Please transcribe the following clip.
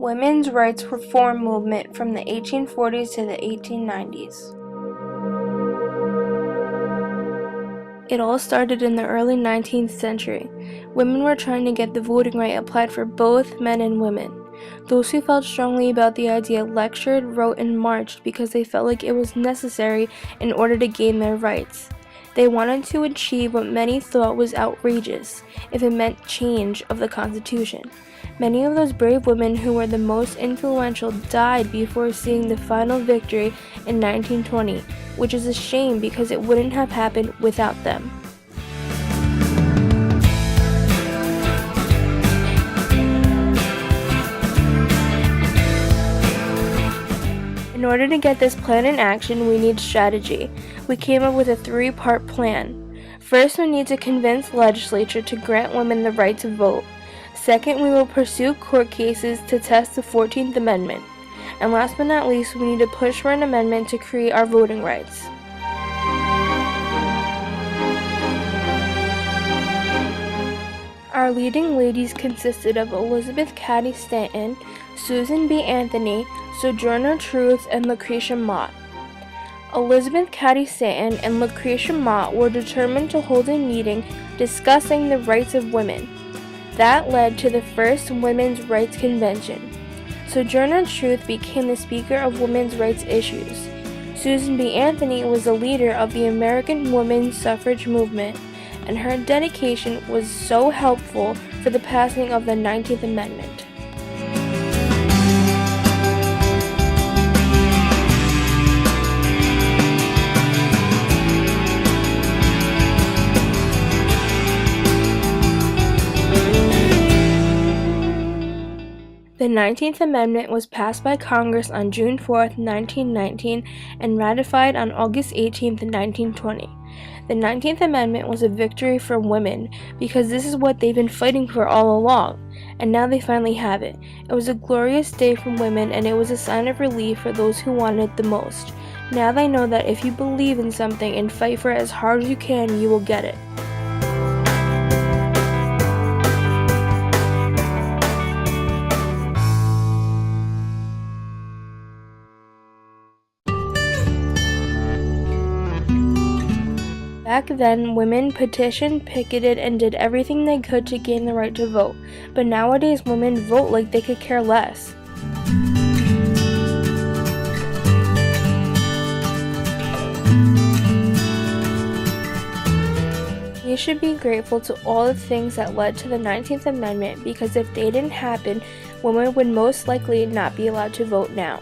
Women's rights reform movement from the 1840s to the 1890s. It all started in the early 19th century. Women were trying to get the voting right applied for both men and women. Those who felt strongly about the idea lectured, wrote, and marched because they felt like it was necessary in order to gain their rights. They wanted to achieve what many thought was outrageous, if it meant change of the Constitution. Many of those brave women who were the most influential died before seeing the final victory in 1920, which is a shame because it wouldn't have happened without them. In order to get this plan in action, we need strategy. We came up with a 3-part plan. First, we need to convince the legislature to grant women the right to vote. Second, we will pursue court cases to test the 14th Amendment. And last but not least, we need to push for an amendment to create our voting rights. Our leading ladies consisted of Elizabeth Cady Stanton, Susan B. Anthony, Sojourner Truth, and Lucretia Mott. Elizabeth Cady Stanton and Lucretia Mott were determined to hold a meeting discussing the rights of women. That led to the first Women's Rights Convention. Sojourner Truth became the Speaker of Women's Rights Issues. Susan B. Anthony was the leader of the American women's suffrage movement, and her dedication was so helpful for the passing of the 19th Amendment. The 19th Amendment was passed by Congress on June 4, 1919, and ratified on August 18, 1920. The 19th Amendment was a victory for women because this is what they've been fighting for all along, and now they finally have it. It was a glorious day for women, and it was a sign of relief for those who wanted it the most. Now they know that if you believe in something and fight for it as hard as you can, you will get it. Back then, women petitioned, picketed, and did everything they could to gain the right to vote. But nowadays, women vote like they could care less. We should be grateful to all the things that led to the 19th Amendment because if they didn't happen, women would most likely not be allowed to vote now.